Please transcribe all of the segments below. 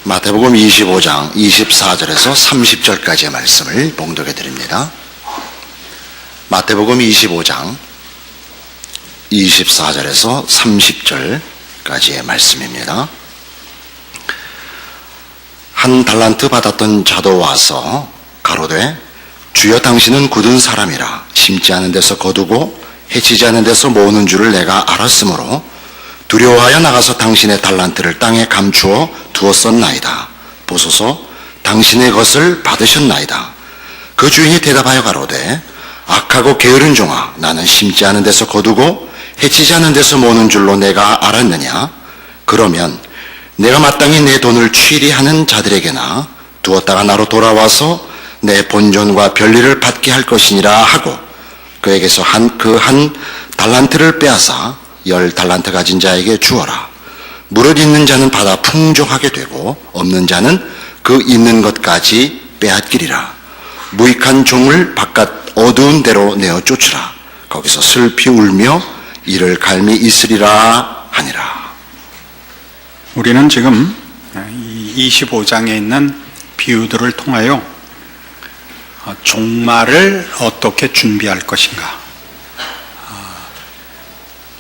마태복음 25장 24절에서 30절까지의 말씀을 봉독해 드립니다. 마태복음 25장 24절에서 30절까지의 말씀입니다. 한 달란트 받았던 자도 와서 가로되 주여 당신은 굳은 사람이라 심지 않은 데서 거두고 해치지 않은 데서 모으는 줄을 내가 알았으므로 두려워하여 나가서 당신의 달란트를 땅에 감추어 두었었나이다. 보소서 당신의 것을 받으셨나이다. 그 주인이 대답하여 가로되 악하고 게으른 종아, 나는 심지 않은 데서 거두고 해치지 않은 데서 모으는 줄로 내가 알았느냐? 그러면 내가 마땅히 내 돈을 취리하는 자들에게나 두었다가 나로 돌아와서 내 본전과 별리를 받게 할 것이니라 하고 그에게서 한 달란트를 빼앗아 10 달란트 가진 자에게 주어라. 무릇 있는 자는 받아 풍족하게 되고 없는 자는 그 있는 것까지 빼앗기리라. 무익한 종을 바깥 어두운 데로 내어 쫓으라. 거기서 슬피 울며 이를 갈미 있으리라 하니라. 우리는 지금 25장에 있는 비유들을 통하여 종말을 어떻게 준비할 것인가,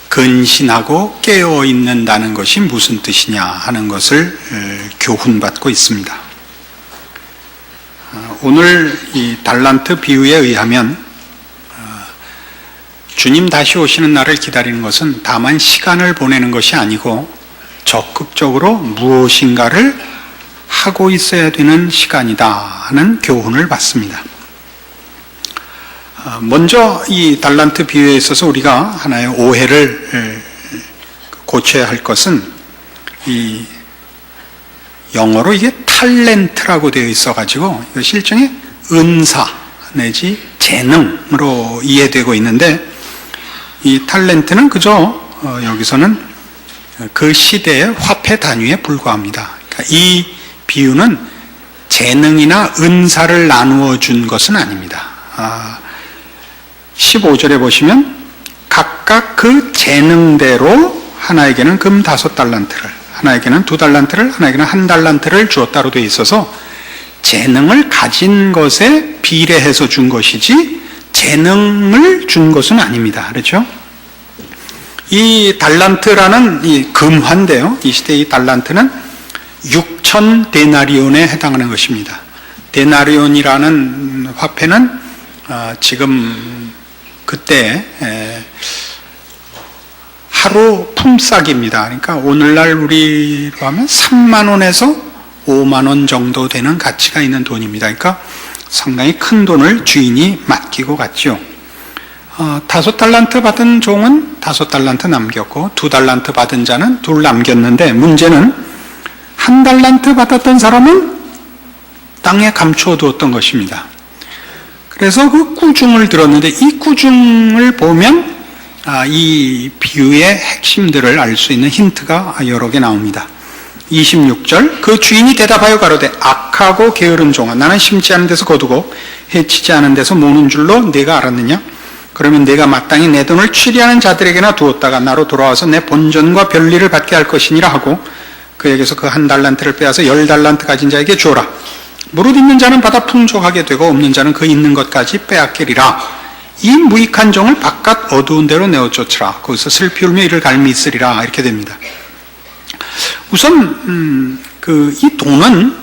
근신하고 깨어있는다는 것이 무슨 뜻이냐 하는 것을 교훈받고 있습니다. 오늘 이 달란트 비유에 의하면 주님 다시 오시는 날을 기다리는 것은 다만 시간을 보내는 것이 아니고 적극적으로 무엇인가를 하고 있어야 되는 시간이다 하는 교훈을 받습니다. 먼저 이 달란트 비유에 있어서 우리가 하나의 오해를 고쳐야 할 것은 이 영어로 이게 탤런트라고 되어 있어가지고 이것이 일종의 은사 내지 재능으로 이해되고 있는데, 이 탤런트는 그저 여기서는 그 시대의 화폐 단위에 불과합니다. 그러니까 이 비유는 재능이나 은사를 나누어 준 것은 아닙니다. 15절에 보시면 각각 그 재능대로 하나에게는 금 5달란트를, 하나에게는 2달란트를, 하나에게는 1달란트를 주었다로 되어 있어서 재능을 가진 것에 비례해서 준 것이지 재능을 준 것은 아닙니다. 그렇죠? 이 달란트라는 이 금화인데요, 이 시대의 이 달란트는 6천 데나리온에 해당하는 것입니다. 데나리온이라는 화폐는 지금 그때 하루 품삯입니다. 그러니까 오늘날 우리로 하면 3만 원에서 5만 원 정도 되는 가치가 있는 돈입니다. 그러니까 상당히 큰 돈을 주인이 맡기고 갔죠. 5달란트 받은 종은 5달란트 남겼고 2달란트 받은 자는 2 남겼는데, 문제는 1달란트 받았던 사람은 땅에 감추어 두었던 것입니다. 그래서 그 꾸중을 들었는데, 이 꾸중을 보면 이 비유의 핵심들을 알 수 있는 힌트가 여러 개 나옵니다. 26절, 그 주인이 대답하여 가로되 악하고 게으른 종아, 나는 심지 않은 데서 거두고 해치지 않은 데서 모는 줄로 네가 알았느냐? 그러면 내가 마땅히 내 돈을 취리하는 자들에게나 두었다가 나로 돌아와서 내 본전과 별리를 받게 할 것이니라 하고 그에게서 그 1달란트를 빼앗아 10 달란트 가진 자에게 주어라. 무릇 있는 자는 받아 풍족하게 되고 없는 자는 그 있는 것까지 빼앗기리라. 이 무익한 종을 바깥 어두운 데로 내어 쫓으라. 거기서 슬피 울며 이를 갈미 있으리라. 이렇게 됩니다. 우선 이 돈은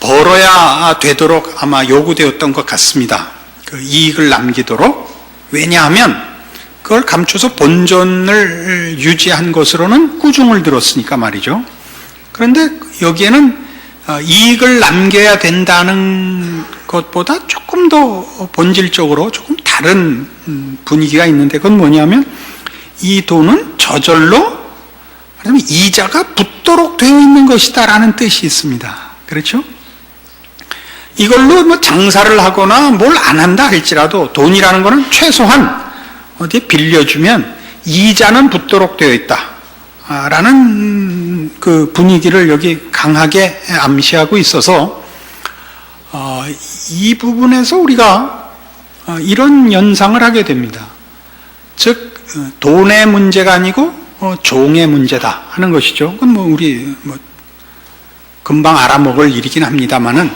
벌어야 되도록 아마 요구되었던 것 같습니다. 그 이익을 남기도록. 왜냐하면 그걸 감춰서 본전을 유지한 것으로는 꾸중을 들었으니까 말이죠. 그런데 여기에는 이익을 남겨야 된다는 것보다 조금 더 본질적으로 조금 다른 분위기가 있는데, 그건 뭐냐면 이 돈은 저절로 이자가 붙도록 되어 있는 것이다라는 뜻이 있습니다. 그렇죠? 이걸로 뭐 장사를 하거나 뭘 안 한다 할지라도 돈이라는 것은 최소한 어디에 빌려주면 이자는 붙도록 되어 있다 라는 그 분위기를 여기 강하게 암시하고 있어서 이 부분에서 우리가 이런 연상을 하게 됩니다. 즉 돈의 문제가 아니고 종의 문제다 하는 것이죠. 그건 뭐 우리 금방 알아먹을 일이긴 합니다만은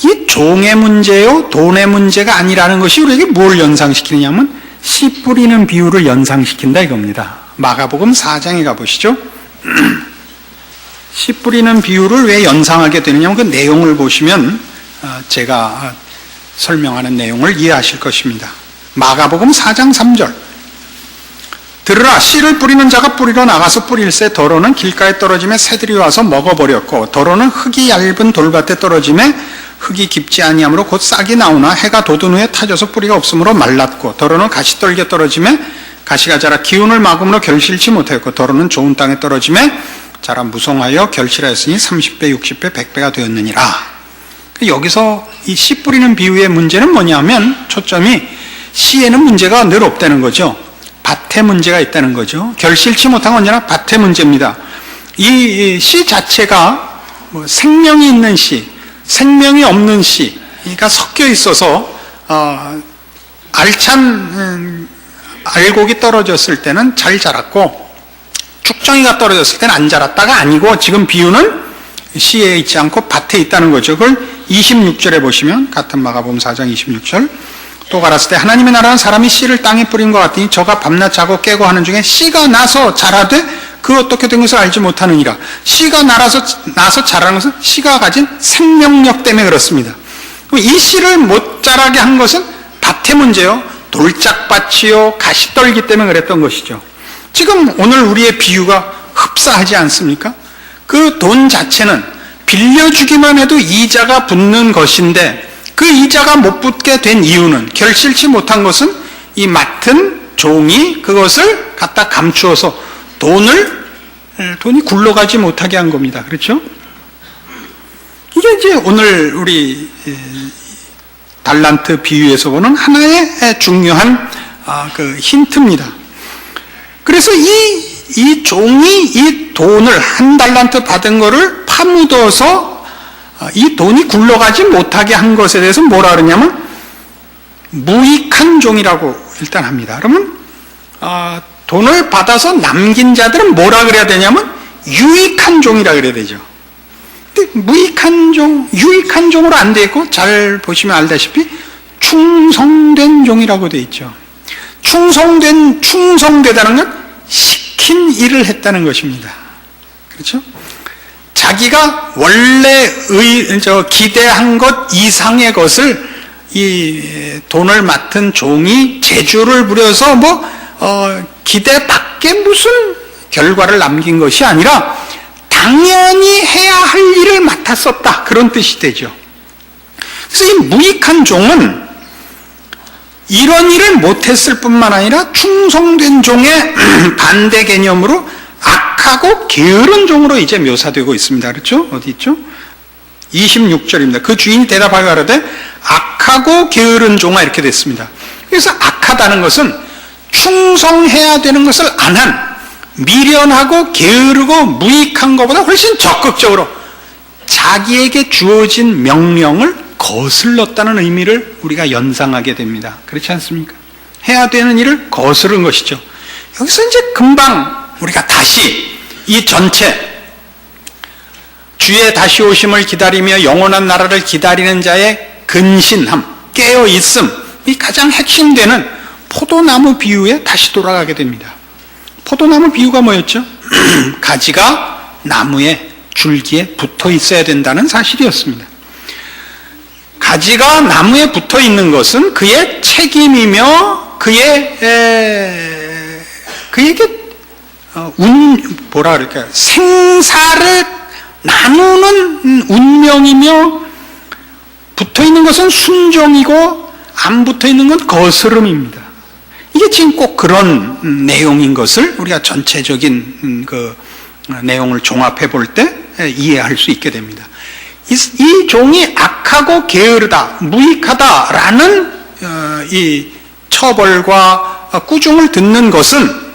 이 종의 문제요 돈의 문제가 아니라는 것이 우리에게 뭘 연상시키느냐면 씨 뿌리는 비유를 연상시킨다 이겁니다. 마가복음 4장에 가보시죠. 씨 뿌리는 비유를 왜 연상하게 되느냐면 그 내용을 보시면 제가 설명하는 내용을 이해하실 것입니다. 마가복음 4장 3절. 들으라, 씨를 뿌리는 자가 뿌리러 나가서 뿌릴새 더러는 길가에 떨어짐에 새들이 와서 먹어버렸고 더러는 흙이 얇은 돌밭에 떨어짐에 흙이 깊지 아니하므로 곧 싹이 나오나 해가 돋은 후에 타져서 뿌리가 없으므로 말랐고 더러는 가시떨기에 떨어짐에 가시가 자라 기운을 막음으로 결실치 못하였고 더러는 좋은 땅에 떨어짐에 자라 무성하여 결실하였으니 30배, 60배, 100배가 되었느니라. 여기서 이 씨 뿌리는 비유의 문제는 뭐냐면 초점이 씨에는 문제가 늘 없다는 거죠. 밭에 문제가 있다는 거죠. 결실치 못한 건 언제나 밭의 문제입니다. 이 씨 자체가 생명이 있는 씨, 생명이 없는 씨가 섞여 있어서 알찬 알곡이 떨어졌을 때는 잘 자랐고 쭉정이가 떨어졌을 때는 안 자랐다가 아니고 지금 비유는 씨에 있지 않고 밭에 있다는 거죠. 그걸 26절에 보시면 같은 마가복음 4장 26절 또 가라사대 때 하나님의 나라는 사람이 씨를 땅에 뿌린 것 같으니 저가 밤낮 자고 깨고 하는 중에 씨가 나서 자라되 그 어떻게 된 것을 알지 못하느니라. 씨가 나서 자라는 것은 씨가 가진 생명력 때문에 그렇습니다. 이 씨를 못 자라게 한 것은 밭의 문제요. 돌짝밭이요. 가시떨기 때문에 그랬던 것이죠. 지금 오늘 우리의 비유가 흡사하지 않습니까? 그 돈 자체는 빌려주기만 해도 이자가 붙는 것인데 그 이자가 못 붙게 된 이유는 결실치 못한 것은 이 맡은 종이 그것을 갖다 감추어서 돈이 굴러가지 못하게 한 겁니다. 그렇죠? 이게 이제 오늘 우리 달란트 비유에서 보는 하나의 중요한 그 힌트입니다. 그래서 이 종이 이 돈을 한 달란트 받은 거를 파묻어서 이 돈이 굴러가지 못하게 한 것에 대해서 뭐라 그러냐면 무익한 종이라고 일단 합니다. 그러면 돈을 받아서 남긴 자들은 뭐라 그래야 되냐면 유익한 종이라 그래야 되죠. 근데 무익한 종, 유익한 종으로 안 돼 있고 잘 보시면 알다시피 충성된 종이라고 돼 있죠. 충성되다는 건 시킨 일을 했다는 것입니다. 그렇죠? 자기가 원래 기대한 것 이상의 것을 이 돈을 맡은 종이 재주를 부려서 기대 밖에 무슨 결과를 남긴 것이 아니라 당연히 해야 할 일을 맡았었다. 그런 뜻이 되죠. 그래서 이 무익한 종은 이런 일을 못했을 뿐만 아니라 충성된 종의 반대 개념으로 악하고 게으른 종으로 이제 묘사되고 있습니다. 그렇죠? 어디 있죠? 26절입니다. 그 주인이 대답하여 가로되 악하고 게으른 종아 이렇게 됐습니다. 그래서 악하다는 것은 충성해야 되는 것을 안 한 미련하고 게으르고 무익한 것보다 훨씬 적극적으로 자기에게 주어진 명령을 거슬렀다는 의미를 우리가 연상하게 됩니다. 그렇지 않습니까? 해야 되는 일을 거스른 것이죠. 여기서 이제 금방 우리가 다시 이 전체 주의 다시 오심을 기다리며 영원한 나라를 기다리는 자의 근신함, 깨어있음이 가장 핵심되는 포도나무 비유에 다시 돌아가게 됩니다. 포도나무 비유가 뭐였죠? 가지가 나무에 줄기에 붙어 있어야 된다는 사실이었습니다. 가지가 나무에 붙어 있는 것은 그의 책임이며 그에게 생사를 나누는 운명이며 붙어 있는 것은 순종이고 안 붙어 있는 건 거스름입니다. 이게 지금 꼭 그런 내용인 것을 우리가 전체적인 그 내용을 종합해 볼 때 이해할 수 있게 됩니다. 이 종이 악하고 게으르다, 무익하다라는 이 처벌과 꾸중을 듣는 것은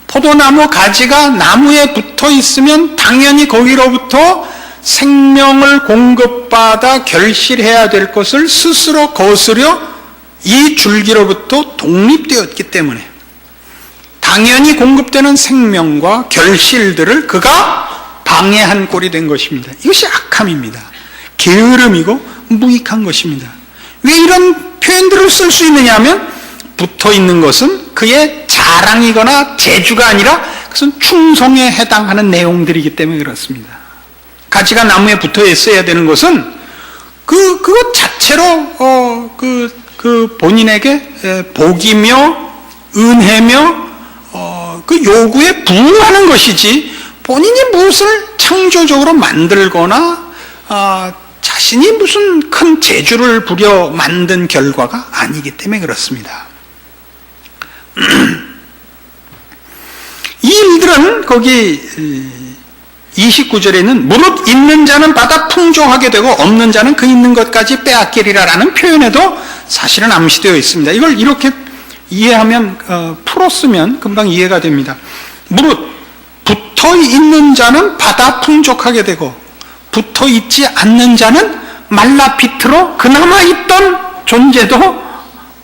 포도나무 가지가 나무에 붙어 있으면 당연히 거기로부터 생명을 공급받아 결실해야 될 것을 스스로 거스려 이 줄기로부터 독립되었기 때문에 당연히 공급되는 생명과 결실들을 그가 방해한 꼴이 된 것입니다. 이것이 악함입니다. 게으름이고 무익한 것입니다. 왜 이런 표현들을 쓸 수 있느냐 하면 붙어 있는 것은 그의 자랑이거나 재주가 아니라 그것은 충성에 해당하는 내용들이기 때문에 그렇습니다. 가지가 나무에 붙어 있어야 되는 것은 그것 자체로 그 본인에게 복이며 은혜며 그 요구에 부응하는 것이지 본인이 무엇을 창조적으로 만들거나 자신이 무슨 큰 재주를 부려 만든 결과가 아니기 때문에 그렇습니다. 이 일들은 거기 29절에는 무릇 있는 자는 받아 풍족하게 되고 없는 자는 그 있는 것까지 빼앗기리라 라는 표현에도 사실은 암시되어 있습니다. 이걸 이렇게 이해하면 풀었으면 금방 이해가 됩니다. 무릇 붙어 있는 자는 받아 풍족하게 되고 붙어 있지 않는 자는 말라 비틀어 그나마 있던 존재도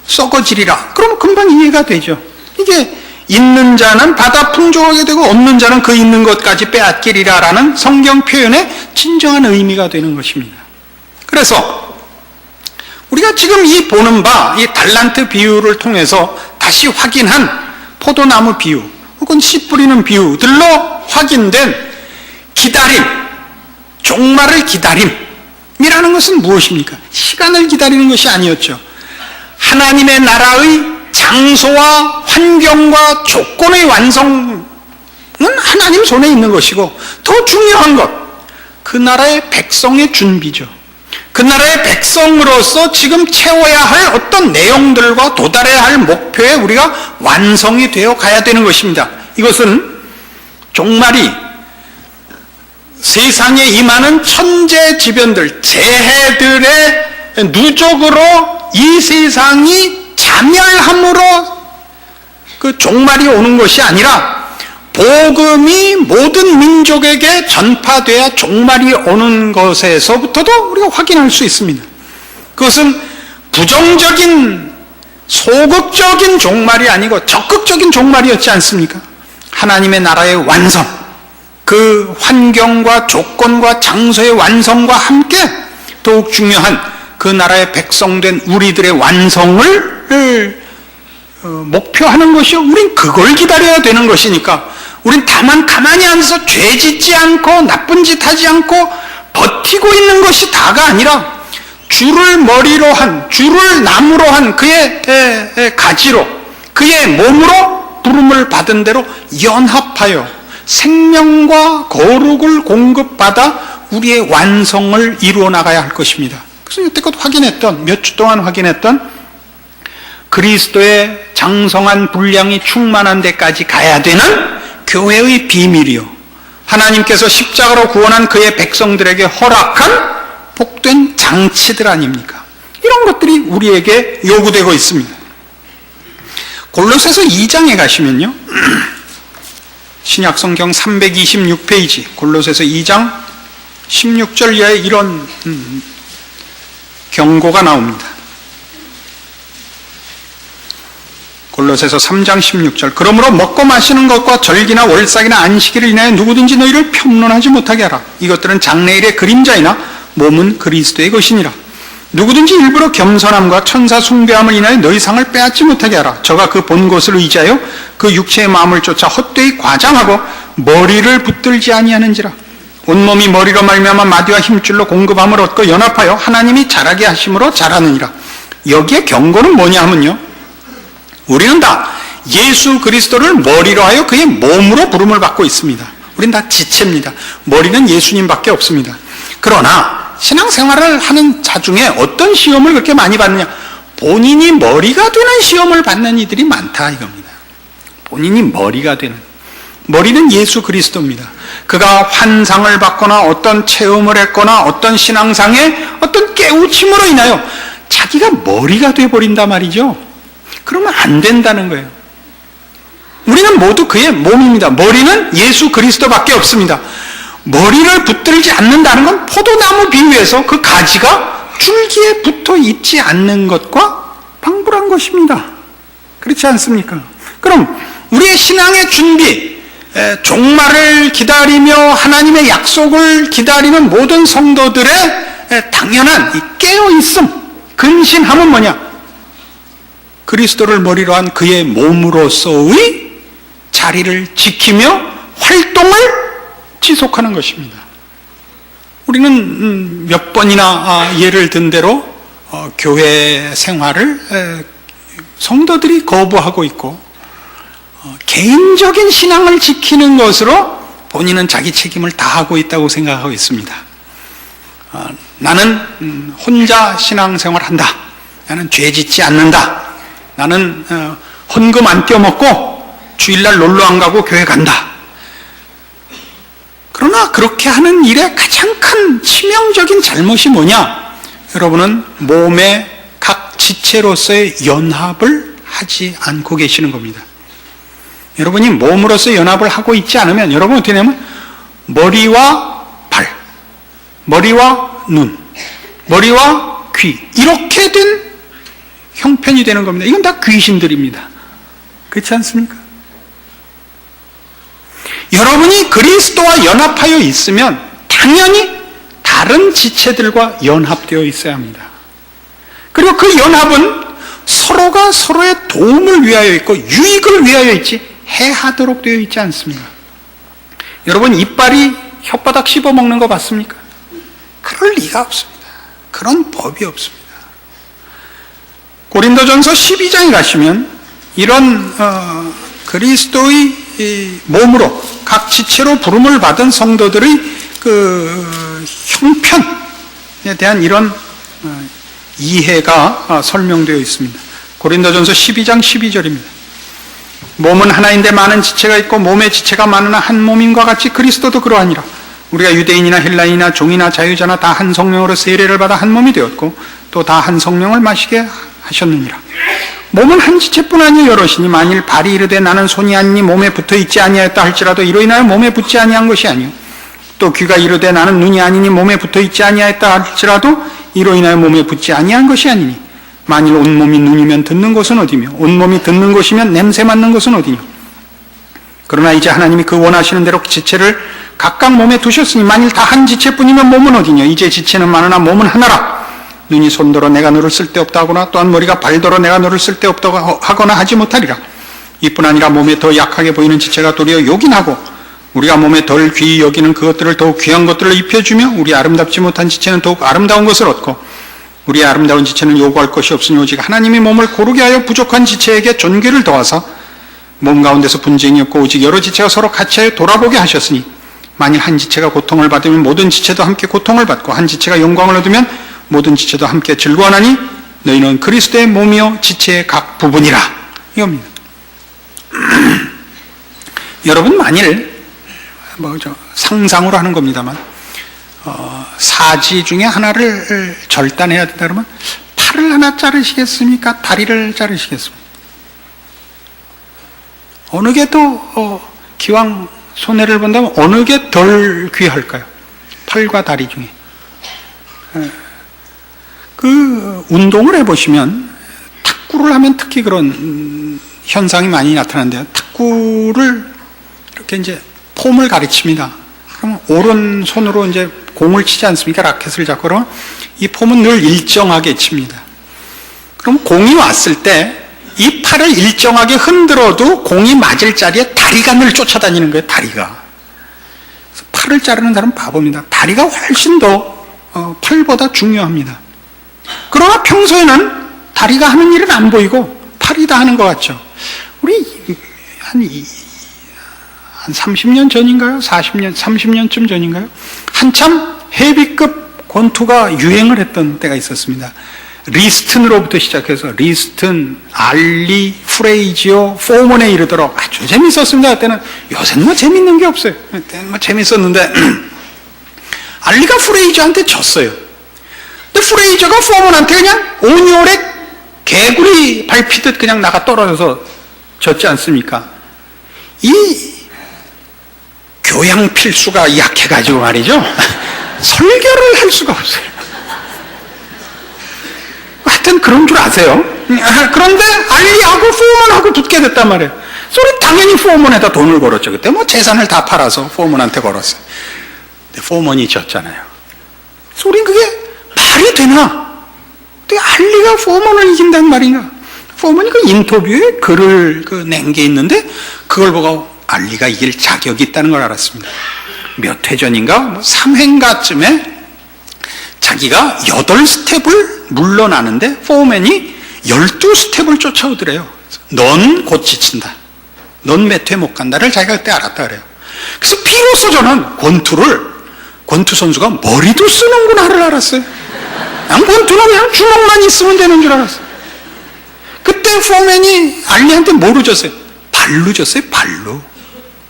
썩어지리라. 그럼 금방 이해가 되죠. 이게 있는 자는 받아 풍족하게 되고 없는 자는 그 있는 것까지 빼앗기리라 라는 성경 표현의 진정한 의미가 되는 것입니다. 그래서 우리가 지금 이 보는 바, 이 달란트 비유를 통해서 다시 확인한 포도나무 비유 혹은 씨 뿌리는 비유들로 확인된 기다림, 종말을 기다림이라는 것은 무엇입니까? 시간을 기다리는 것이 아니었죠. 하나님의 나라의 장소와 환경과 조건의 완성은 하나님 손에 있는 것이고 더 중요한 것, 그 나라의 백성의 준비죠. 그 나라의 백성으로서 지금 채워야 할 어떤 내용들과 도달해야 할 목표에 우리가 완성이 되어 가야 되는 것입니다. 이것은 종말이 세상에 임하는 천재지변들, 재해들의 누적으로 이 세상이 자멸함으로 그 종말이 오는 것이 아니라 복음이 모든 민족에게 전파돼야 종말이 오는 것에서부터도 우리가 확인할 수 있습니다. 그것은 부정적인 소극적인 종말이 아니고 적극적인 종말이었지 않습니까? 하나님의 나라의 완성, 그 환경과 조건과 장소의 완성과 함께 더욱 중요한 그 나라의 백성된 우리들의 완성을 목표하는 것이요. 우린 그걸 기다려야 되는 것이니까 우린 다만 가만히 앉아서 죄 짓지 않고 나쁜 짓 하지 않고 버티고 있는 것이 다가 아니라 주를 머리로 한, 주를 나무로 한 그의 가지로, 그의 몸으로 부름을 받은 대로 연합하여 생명과 거룩을 공급받아 우리의 완성을 이루어 나가야 할 것입니다. 그래서 여태껏 확인했던, 몇 주 동안 확인했던 그리스도의 장성한 분량이 충만한 데까지 가야 되는 교회의 비밀이요, 하나님께서 십자가로 구원한 그의 백성들에게 허락한 복된 장치들 아닙니까? 이런 것들이 우리에게 요구되고 있습니다. 골로새서 2장에 가시면요, 신약성경 326페이지 골로새서 2장 16절 이하에 이런 경고가 나옵니다. 골로새서 3장 16절 그러므로 먹고 마시는 것과 절기나 월삭이나 안식일을 인하여 누구든지 너희를 평론하지 못하게 하라. 이것들은 장래일의 그림자이나 몸은 그리스도의 것이니라. 누구든지 일부러 겸손함과 천사 숭배함을 인하여 너희 상을 빼앗지 못하게 하라. 저가 그 본 것을 의지하여 그 육체의 마음을 쫓아 헛되이 과장하고 머리를 붙들지 아니하는지라. 온몸이 머리로 말미암아 마디와 힘줄로 공급함을 얻고 연합하여 하나님이 자라게 하심으로 자라느니라. 여기에 경고는 뭐냐 하면요, 우리는 다 예수 그리스도를 머리로 하여 그의 몸으로 부름을 받고 있습니다. 우리는 다 지체입니다. 머리는 예수님밖에 없습니다. 그러나 신앙생활을 하는 자 중에 어떤 시험을 그렇게 많이 받느냐, 본인이 머리가 되는 시험을 받는 이들이 많다 이겁니다. 본인이 머리가 되는, 머리는 예수 그리스도입니다. 그가 환상을 받거나 어떤 체험을 했거나 어떤 신앙상의 어떤 깨우침으로 인하여 자기가 머리가 되어버린단 말이죠. 그러면 안 된다는 거예요. 우리는 모두 그의 몸입니다. 머리는 예수 그리스도밖에 없습니다. 머리를 붙들지 않는다는 건 포도나무 비유에서 그 가지가 줄기에 붙어 있지 않는 것과 방불한 것입니다. 그렇지 않습니까? 그럼 우리의 신앙의 준비, 종말을 기다리며 하나님의 약속을 기다리는 모든 성도들의 당연한 이 깨어있음, 근신함은 뭐냐? 그리스도를 머리로 한 그의 몸으로서의 자리를 지키며 활동을 지속하는 것입니다. 우리는 몇 번이나 예를 든 대로 교회 생활을 성도들이 거부하고 있고 개인적인 신앙을 지키는 것으로 본인은 자기 책임을 다하고 있다고 생각하고 있습니다. 나는 혼자 신앙생활 한다. 나는 죄 짓지 않는다. 나는 헌금 안 떼어먹고 주일날 놀러 안 가고 교회 간다. 그러나 그렇게 하는 일의 가장 큰 치명적인 잘못이 뭐냐? 여러분은 몸의 각 지체로서의 연합을 하지 않고 계시는 겁니다. 여러분이 몸으로서 연합을 하고 있지 않으면 여러분 어떻게 되냐면 머리와 발, 머리와 눈, 머리와 귀 이렇게 된 형편이 되는 겁니다. 이건 다 귀신들입니다. 그렇지 않습니까? 여러분이 그리스도와 연합하여 있으면 당연히 다른 지체들과 연합되어 있어야 합니다. 그리고 그 연합은 서로가 서로의 도움을 위하여 있고 유익을 위하여 있지 해하도록 되어 있지 않습니다. 여러분 이빨이 혓바닥 씹어먹는 거 봤습니까? 그럴 리가 없습니다. 그런 법이 없습니다. 고린도전서 12장에 가시면 이런 그리스도의 몸으로 각 지체로 부름을 받은 성도들의 그 형편에 대한 이런 이해가 설명되어 있습니다. 고린도전서 12장 12절입니다. 몸은 하나인데 많은 지체가 있고 몸의 지체가 많으나 한 몸인과 같이 그리스도도 그러하니라. 우리가 유대인이나 헬라인이나 종이나 자유자나 다 한 성령으로 세례를 받아 한 몸이 되었고 또 다 한 성령을 마시게 하셨느니라. 몸은 한 지체뿐 아니 여럿이니 만일 발이 이르되 나는 손이 아니니 몸에 붙어 있지 아니하였다 할지라도 이로 인하여 몸에 붙지 아니한 것이 아니요 또 귀가 이르되 나는 눈이 아니니 몸에 붙어 있지 아니하였다 할지라도 이로 인하여 몸에 붙지 아니한 것이 아니니 만일 온몸이 눈이면 듣는 것은 어디며 온몸이 듣는 것이면 냄새 맡는 것은 어디뇨. 그러나 이제 하나님이 그 원하시는 대로 지체를 각각 몸에 두셨으니 만일 다 한 지체뿐이면 몸은 어디뇨. 이제 지체는 많으나 몸은 하나라. 눈이 손더러 내가 너를 쓸데없다 하거나 또한 머리가 발더러 내가 너를 쓸데없다고 하거나 하지 못하리라. 이뿐 아니라 몸에 더 약하게 보이는 지체가 도리어 요긴하고 우리가 몸에 덜 귀히 여기는 그것들을 더욱 귀한 것들을 입혀주며 우리 아름답지 못한 지체는 더욱 아름다운 것을 얻고 우리의 아름다운 지체는 요구할 것이 없으니 오직 하나님이 몸을 고르게 하여 부족한 지체에게 존귀를 더하사 몸 가운데서 분쟁이 없고 오직 여러 지체가 서로 같이 하여 돌아보게 하셨으니 만일 한 지체가 고통을 받으면 모든 지체도 함께 고통을 받고 한 지체가 영광을 얻으면 모든 지체도 함께 즐거워하나니 너희는 그리스도의 몸이요 지체의 각 부분이라. 이겁니다. 여러분 만일 상상으로 하는 겁니다만 사지 중에 하나를 절단해야 된다 그러면 팔을 하나 자르시겠습니까? 다리를 자르시겠습니까? 어느 게 더 기왕 손해를 본다면 어느 게 덜 귀할까요? 팔과 다리 중에. 그 운동을 해보시면 탁구를 하면 특히 그런 현상이 많이 나타나는데요. 탁구를 이렇게 이제 폼을 가르칩니다. 그럼 오른손으로 이제 공을 치지 않습니까? 라켓을 잡고 그러면 이 폼은 늘 일정하게 칩니다. 그럼 공이 왔을 때 이 팔을 일정하게 흔들어도 공이 맞을 자리에 다리가 늘 쫓아다니는 거예요. 다리가. 그래서 팔을 자르는 사람은 바보입니다. 다리가 훨씬 더 팔보다 중요합니다. 그러나 평소에는 다리가 하는 일은 안 보이고 팔이 다 하는 것 같죠. 우리 한 30년 전인가요? 30년쯤 전인가요? 한참 헤비급 권투가 유행을 했던 때가 있었습니다. 리스튼으로부터 시작해서 리스튼, 알리, 프레이지오, 포먼에 이르도록 아주 재밌었습니다. 그때는 요새는 뭐 재밌는 게 없어요. 그때는 뭐 재밌었는데 알리가 프레이지오한테 졌어요. 근데 프레이저가 포먼한테 그냥 온열에 개구리 밟히듯 그냥 나가 떨어져서 졌지 않습니까? 이 교양 필수가 약해가지고 말이죠. 설교를 할 수가 없어요. 하여튼 그런 줄 아세요? 그런데 알리하고 포먼하고 붙게 됐단 말이에요. 그래서 당연히 포먼에다 돈을 걸었죠. 그때 뭐 재산을 다 팔아서 포먼한테 걸었어요. 근데 포먼이 졌잖아요. 그래서 우린 그게 말이 되나? 근데 알리가 포먼을 이긴다는 말인가? 포먼이 그 인터뷰에 글을 낸 게 있는데 그걸 보고 알리가 이길 자격이 있다는 걸 알았습니다. 몇 회 전인가? 뭐 3회인가쯤에 자기가 8스텝을 물러나는데 포맨이 12스텝을 쫓아오더래요. 넌 곧 지친다. 넌 몇 회 못 간다를 자기가 그때 알았다 그래요. 그래서 비로소 저는 권투 선수가 머리도 쓰는구나를 알았어요. 그냥 권투는 그냥 주먹만 있으면 되는 줄 알았어요. 그때 포맨이 알리한테 뭐로 줬어요? 발로 줬어요. 발로.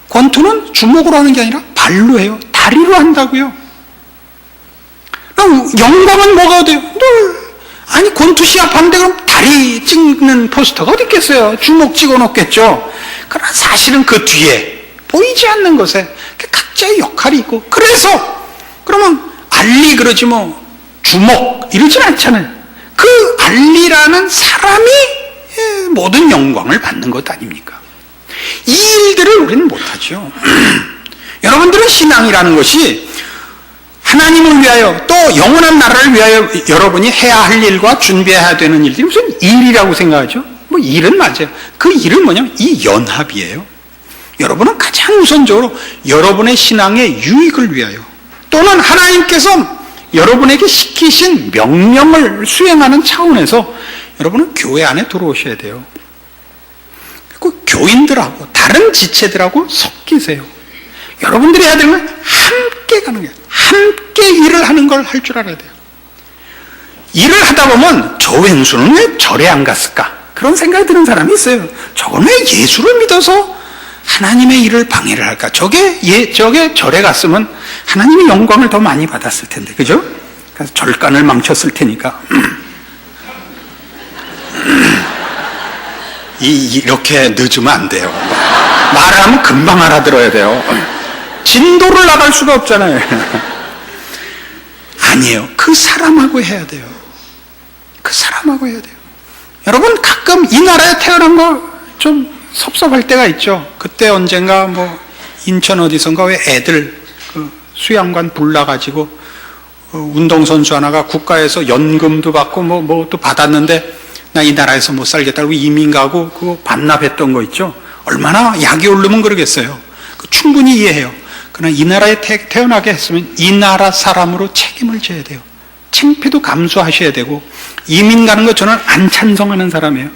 권투는 주먹으로 하는 게 아니라 발로 해요. 다리로 한다고요. 그럼 영광은 뭐가 돼요? 아니 권투 시합하는데 그럼 다리 찍는 포스터가 어디 있겠어요? 주먹 찍어 놓겠죠. 그러나 사실은 그 뒤에 보이지 않는 것에 각자의 역할이 있고, 그래서 그러면 알리 그러지 뭐 주먹 이러진 않잖아요. 그 알리라는 사람이 모든 영광을 받는 것 아닙니까? 이 일들을 우리는 못하죠. 여러분들은 신앙이라는 것이 하나님을 위하여 또 영원한 나라를 위하여 여러분이 해야 할 일과 준비해야 되는 일들이 무슨 일이라고 생각하죠? 뭐 일은 맞아요. 그 일은 뭐냐면 이 연합이에요. 여러분은 가장 우선적으로 여러분의 신앙의 유익을 위하여 또는 하나님께서 여러분에게 시키신 명령을 수행하는 차원에서 여러분은 교회 안에 들어오셔야 돼요. 그리고 교인들하고 다른 지체들하고 섞이세요. 여러분들이 해야 되는 건 함께 가는 거예요. 함께 일을 하는 걸 할 줄 알아야 돼요. 일을 하다 보면 저 왼수는 왜 절에 안 갔을까? 그런 생각이 드는 사람이 있어요. 저건 왜 예수를 믿어서 하나님의 일을 방해를 할까? 저게 절에 갔으면 하나님의 영광을 더 많이 받았을 텐데, 그죠? 그래서 절간을 망쳤을 테니까. 이렇게 늦으면 안 돼요. 말을 하면 금방 알아들어야 돼요. 진도를 나갈 수가 없잖아요. 아니에요. 그 사람하고 해야 돼요. 그 사람하고 해야 돼요. 여러분 가끔 이 나라에 태어난 거 좀 섭섭할 때가 있죠. 그때 언젠가 뭐 인천 어디선가 왜 애들 수양관 불나가지고 운동선수 하나가 국가에서 연금도 받고 뭐 또 받았는데 나 이 나라에서 못 살겠다고 이민 가고 그거 반납했던 거 있죠. 얼마나 약이 오르면 그러겠어요. 충분히 이해해요. 그러나 이 나라에 태어나게 했으면 이 나라 사람으로 책임을 져야 돼요. 창피도 감수하셔야 되고, 이민 가는 거 저는 안 찬성하는 사람이에요.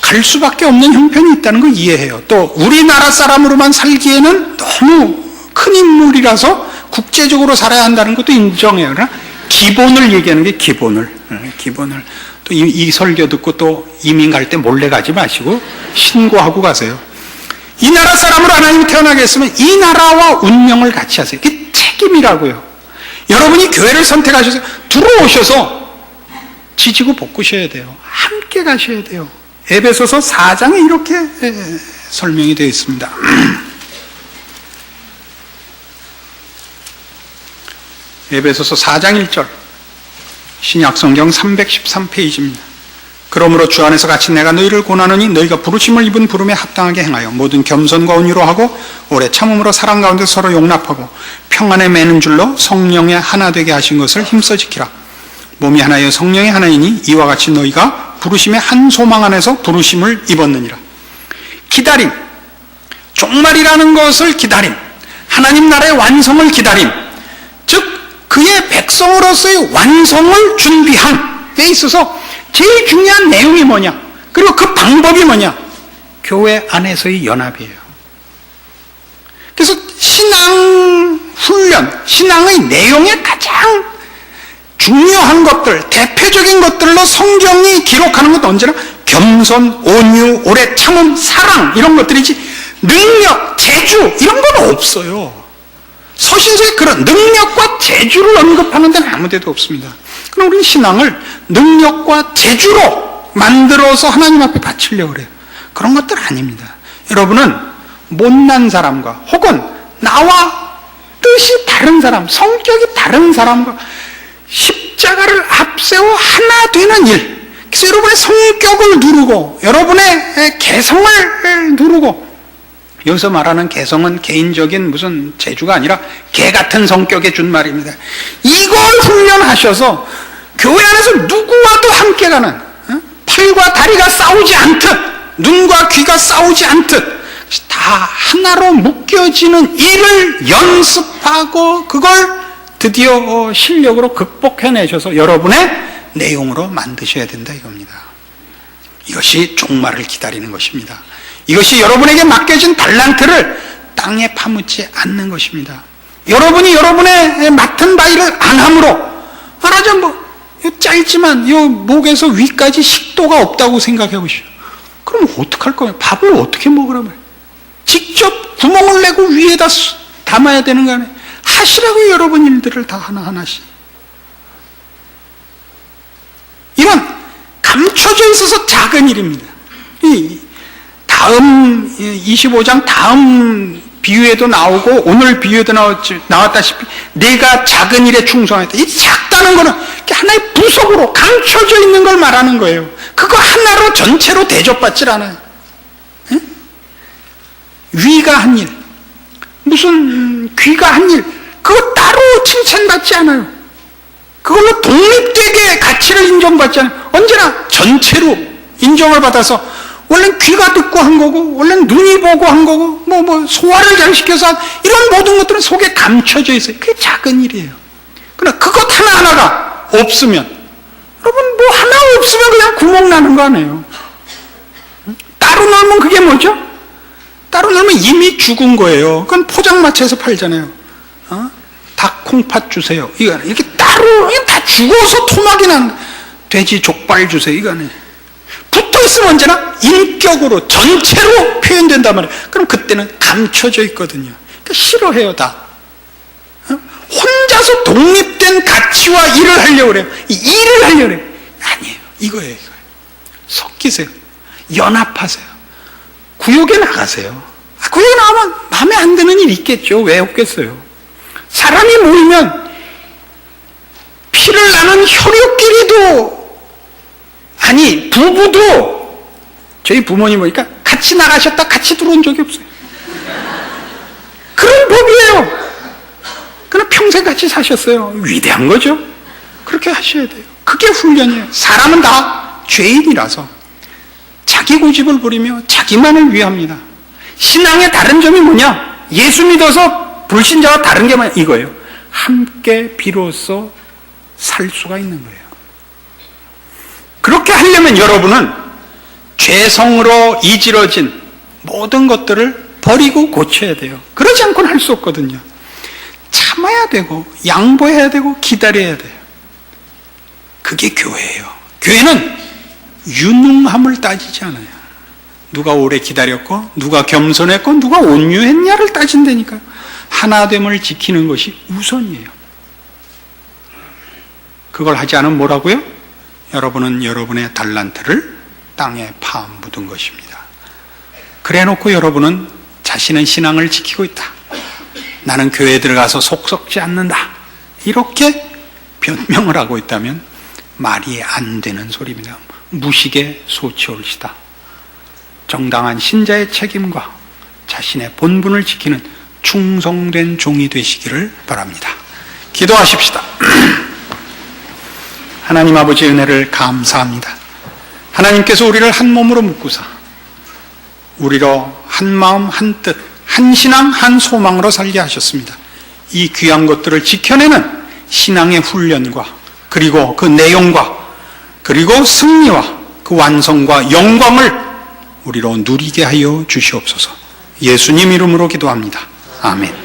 갈 수밖에 없는 형편이 있다는 거 이해해요. 또 우리나라 사람으로만 살기에는 너무 큰 인물이라서 국제적으로 살아야 한다는 것도 인정해요. 그러나 기본을 얘기하는 게 기본을 또 이 설교 듣고 또 이민 갈 때 몰래 가지 마시고 신고하고 가세요. 이 나라 사람으로 하나님이 태어나게 했으면 이 나라와 운명을 같이 하세요. 그게 책임이라고요. 여러분이 교회를 선택하셔서 들어오셔서 지지고 볶으셔야 돼요. 함께 가셔야 돼요. 에베소서 4장에 이렇게 설명이 되어 있습니다. 에베소서 4장 1절, 신약성경 313페이지입니다. 그러므로 주 안에서 같이 내가 너희를 권하노니 너희가 부르심을 입은 부름에 합당하게 행하여 모든 겸손과 온유로 하고 오래 참음으로 사랑 가운데 서로 용납하고 평안에 매는 줄로 성령의 하나 되게 하신 것을 힘써 지키라. 몸이 하나여 성령이 하나이니 이와 같이 너희가 부르심의 한 소망 안에서 부르심을 입었느니라. 기다림, 종말이라는 것을 기다림, 하나님 나라의 완성을 기다림, 즉 그의 백성으로서의 완성을 준비함 에 있어서 제일 중요한 내용이 뭐냐, 그리고 그 방법이 뭐냐, 교회 안에서의 연합이에요. 그래서 신앙 훈련, 신앙의 내용의 가장 중요한 것들, 대표적인 것들로 성경이 기록하는 것도 언제나 겸손, 온유, 오래 참음, 사랑 이런 것들이지 능력, 재주 이런 건 없어요. 서신서에 그런 능력과 재주를 언급하는 데는 아무 데도 없습니다. 그럼 우리는 신앙을 능력과 재주로 만들어서 하나님 앞에 바치려고 그래요. 그런 것들 아닙니다. 여러분은 못난 사람과 혹은 나와 뜻이 다른 사람, 성격이 다른 사람과 십자가를 앞세워 하나 되는 일, 그래서 여러분의 성격을 누르고 여러분의 개성을 누르고 여기서 말하는 개성은 개인적인 무슨 재주가 아니라 개 같은 성격에 준 말입니다. 이걸 훈련하셔서 교회 안에서 누구와도 함께 가는, 팔과 다리가 싸우지 않듯, 눈과 귀가 싸우지 않듯 다 하나로 묶여지는 일을 연습하고 그걸 드디어 실력으로 극복해내셔서 여러분의 내용으로 만드셔야 된다 이겁니다. 이것이 종말을 기다리는 것입니다. 이것이 여러분에게 맡겨진 달란트를 땅에 파묻지 않는 것입니다. 여러분이 여러분의 맡은 바 일을 안 함으로, 말하자면 짧지만 이 목에서 위까지 식도가 없다고 생각해 보시오. 그럼 어떡할 거예요? 밥을 어떻게 먹으란 말이에요? 직접 구멍을 내고 위에다 담아야 되는 거 아니에요? 하시라고 여러분 일들을 다 하나하나씩. 이건 감춰져 있어서 작은 일입니다. 다음 25장 다음 비유에도 나오고 오늘 비유에도 나왔다시피 내가 작은 일에 충성했다. 이 작다는 거는 하나의 부속으로 감춰져 있는 걸 말하는 거예요. 그거 하나로 전체로 대접받질 않아요. 응? 위가 한 일, 무슨 귀가 한 일, 그거 따로 칭찬받지 않아요. 그걸로 독립되게 가치를 인정받지 않아요. 언제나 전체로 인정을 받아서 원래는 귀가 듣고 한 거고, 원래는 눈이 보고 한 거고, 소화를 잘 시켜서 한 이런 모든 것들은 속에 감춰져 있어요. 그게 작은 일이에요. 그러나 그것 하나하나가 없으면, 여러분 하나 없으면 그냥 구멍 나는 거 아니에요. 따로 놀면 그게 뭐죠? 따로 놀면 이미 죽은 거예요. 그건 포장마차에서 팔잖아요. 닭 콩팥 주세요. 이거 이렇게 따로 다 죽어서 토막이 나는, 돼지 족발 주세요. 이거 아니에요. 붙어있으면 언제나 인격으로 전체로 표현된단 말이에요. 그럼 그때는 감춰져 있거든요. 그러니까 싫어해요 다. 혼자서 독립된 가치와 일을 하려고 그래요. 이 일을 하려고 그래요. 아니에요. 이거예요. 섞이세요. 연합하세요. 구역에 나가세요. 구역에 나가면 마음에 안 드는 일 있겠죠. 왜 없겠어요. 사람이 모이면 피를 나는 혈육끼리도, 아니 부부도, 저희 부모님 보니까 같이 나가셨다 같이 들어온 적이 없어요. 그런 법이에요. 그러나 평생 같이 사셨어요. 위대한 거죠. 그렇게 하셔야 돼요. 그게 훈련이에요. 사람은 다 죄인이라서 자기 고집을 부리며 자기만을 위합니다. 신앙의 다른 점이 뭐냐? 예수 믿어서 불신자와 다른 게 뭐냐? 이거예요. 함께 비로소 살 수가 있는 거예요. 그렇게 하려면 여러분은 죄성으로 이지러진 모든 것들을 버리고 고쳐야 돼요. 그러지 않고는 할 수 없거든요. 참아야 되고 양보해야 되고 기다려야 돼요. 그게 교회예요. 교회는 유능함을 따지지 않아요. 누가 오래 기다렸고 누가 겸손했고 누가 온유했냐를 따진다니까요. 하나됨을 지키는 것이 우선이에요. 그걸 하지 않으면 뭐라고요? 여러분은 여러분의 달란트를 땅에 파묻은 것입니다. 그래놓고 여러분은 자신은 신앙을 지키고 있다. 나는 교회에 들어가서 속 썩지 않는다. 이렇게 변명을 하고 있다면 말이 안 되는 소리입니다. 무식에 소치올시다. 정당한 신자의 책임과 자신의 본분을 지키는 충성된 종이 되시기를 바랍니다. 기도하십시다. 하나님 아버지 은혜를 감사합니다. 하나님께서 우리를 한 몸으로 묶으사 우리로 한 마음 한 뜻 한 신앙 한 소망으로 살게 하셨습니다. 이 귀한 것들을 지켜내는 신앙의 훈련과 그리고 그 내용과 그리고 승리와 그 완성과 영광을 우리로 누리게 하여 주시옵소서. 예수님 이름으로 기도합니다. 아멘.